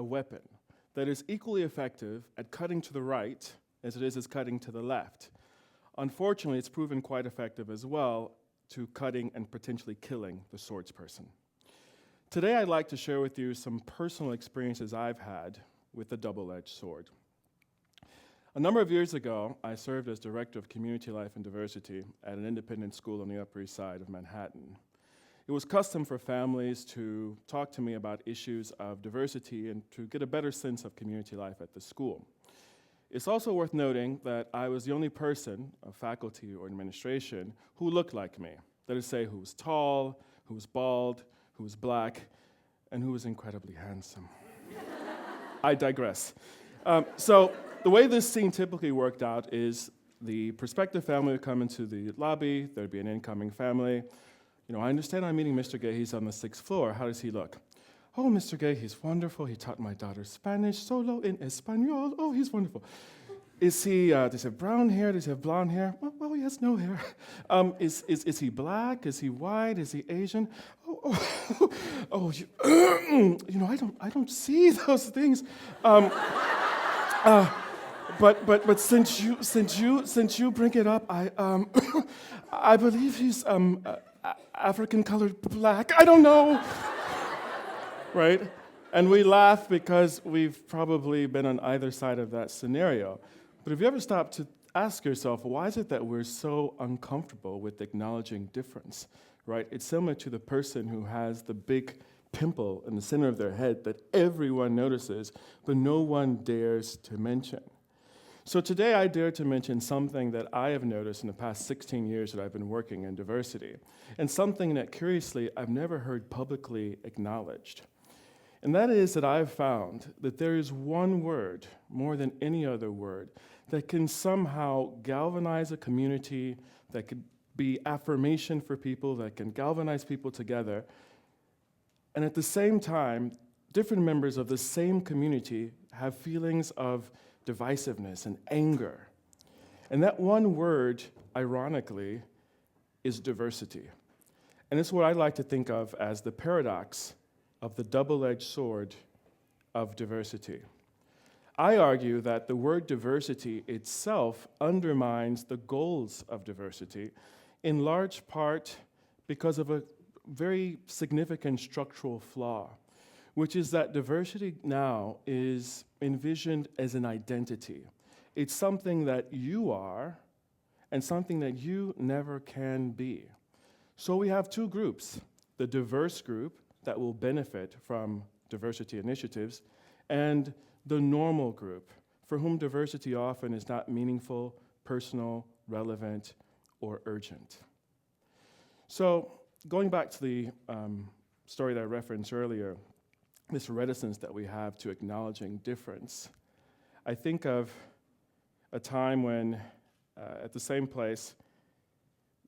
weapon that is equally effective at cutting to the right as it is at cutting to the left. Unfortunately, it's proven quite effective as well to cutting and potentially killing the swordsperson. Today, I'd like to share with you some personal experiences I've had with the double-edged sword. A number of years ago, I served as Director of Community Life and Diversity at an independent school on the Upper East Side of Manhattan. It was custom for families to talk to me about issues of diversity and to get a better sense of community life at the school. It's also worth noting that I was the only person of faculty or administration who looked like me. That is to say, who was tall, who was bald, who was black, and who was incredibly handsome. I digress. So the way this scene typically worked out is the prospective family would come into the lobby, there'd be an incoming family. I understand I'm meeting Mr. Gay, he's on the 6th floor. How does he look? Oh, Mr. Gay, he's wonderful. He taught my daughter Spanish, solo en español. Oh, he's wonderful. Is he, does he have brown hair? Does he have blonde hair? Well, he has no hair. Is he black? Is he white? Is he Asian? I don't see those things. But since you bring it up, I believe he's African-colored black. I don't know. Right? And we laugh because we've probably been on either side of that scenario. But have you ever stopped to ask yourself, why is it that we're so uncomfortable with acknowledging difference, right? It's similar to the person who has the big pimple in the center of their head that everyone notices, but no one dares to mention. So today I dare to mention something that I have noticed in the past 16 years that I've been working in diversity, and something that, curiously, I've never heard publicly acknowledged. And that is that I've found that there is one word, more than any other word, that can somehow galvanize a community, that could be affirmation for people, that can galvanize people together. And at the same time, different members of the same community have feelings of divisiveness and anger. And that one word, ironically, is diversity. And it's what I like to think of as the paradox of the double-edged sword of diversity. I argue that the word diversity itself undermines the goals of diversity, in large part because of a very significant structural flaw, which is that diversity now is envisioned as an identity. It's something that you are and something that you never can be. So we have two groups, the diverse group that will benefit from diversity initiatives, and the normal group, for whom diversity often is not meaningful, personal, relevant, or urgent. So, going back to the story that I referenced earlier, this reticence that we have to acknowledging difference, I think of a time when, at the same place,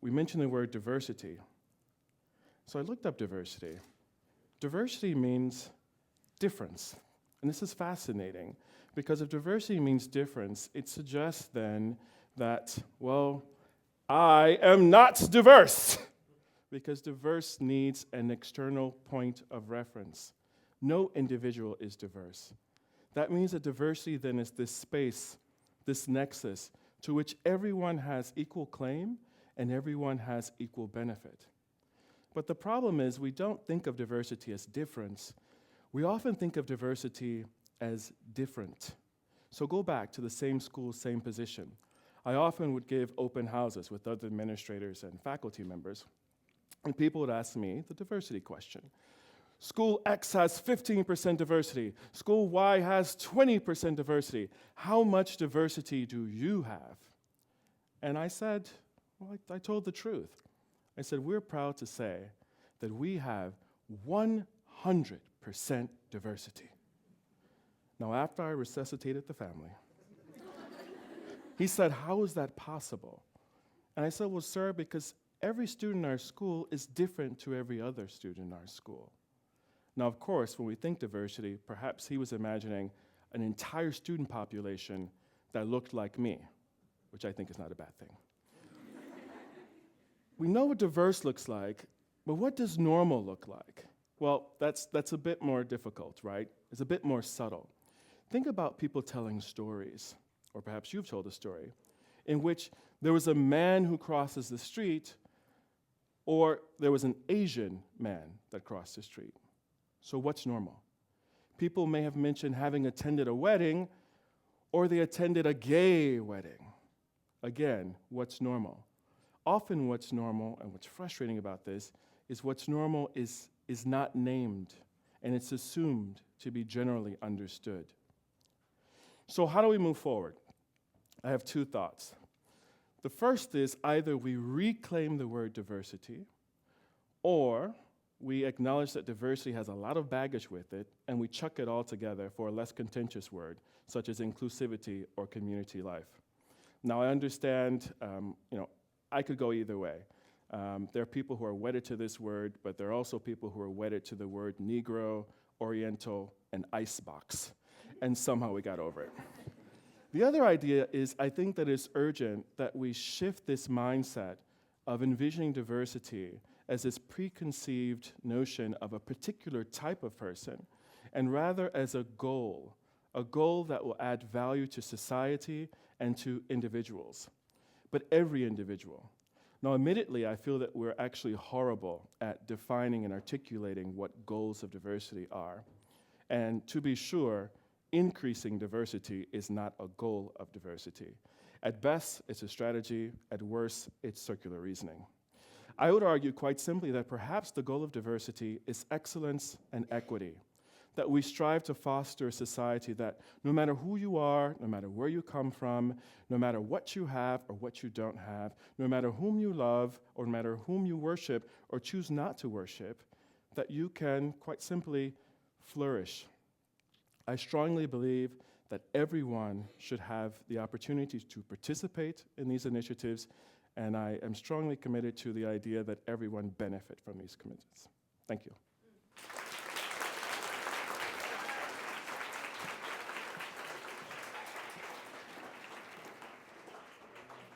we mentioned the word diversity. So I looked up diversity. Diversity means difference. And this is fascinating, because if diversity means difference, it suggests then that, well, I am not diverse, because diverse needs an external point of reference. No individual is diverse. That means that diversity then is this space, this nexus, to which everyone has equal claim and everyone has equal benefit. But the problem is we don't think of diversity as difference. We often think of diversity as different. So go back to the same school, same position. I often would give open houses with other administrators and faculty members, and people would ask me the diversity question. School X has 15% diversity. School Y has 20% diversity. How much diversity do you have? And I said, well, I told the truth. I said, we're proud to say that we have 100% diversity. Now, after I resuscitated the family, he said, how is that possible? And I said, well, sir, because every student in our school is different to every other student in our school. Now, of course, when we think diversity, perhaps he was imagining an entire student population that looked like me, which I think is not a bad thing. We know what diverse looks like, but what does normal look like? Well, that's a bit more difficult, right? is a bit more subtle. Think about people telling stories, or perhaps you've told a story, in which there was a man who crosses the street, or there was an Asian man that crossed the street. So what's normal? People may have mentioned having attended a wedding, or they attended a gay wedding. Again, what's normal? Often what's normal, and what's frustrating about this, is what's normal is not named, and it's assumed to be generally understood. So how do we move forward? I have two thoughts. The first is either we reclaim the word diversity, or we acknowledge that diversity has a lot of baggage with it, and we chuck it all together for a less contentious word, such as inclusivity or community life. Now, I understand, I could go either way. There are people who are wedded to this word, but there are also people who are wedded to the word Negro, Oriental, and icebox, and somehow we got over it. The other idea is I think that it's urgent that we shift this mindset of envisioning diversity as this preconceived notion of a particular type of person, and rather as a goal that will add value to society and to individuals, but every individual. Now, admittedly, I feel that we're actually horrible at defining and articulating what goals of diversity are. And to be sure, increasing diversity is not a goal of diversity. At best, it's a strategy. At worst, it's circular reasoning. I would argue quite simply that perhaps the goal of diversity is excellence and equity, that we strive to foster a society that no matter who you are, no matter where you come from, no matter what you have or what you don't have, no matter whom you love or no matter whom you worship or choose not to worship, that you can quite simply flourish. I strongly believe that everyone should have the opportunity to participate in these initiatives, and I am strongly committed to the idea that everyone benefit from these commitments. Thank you.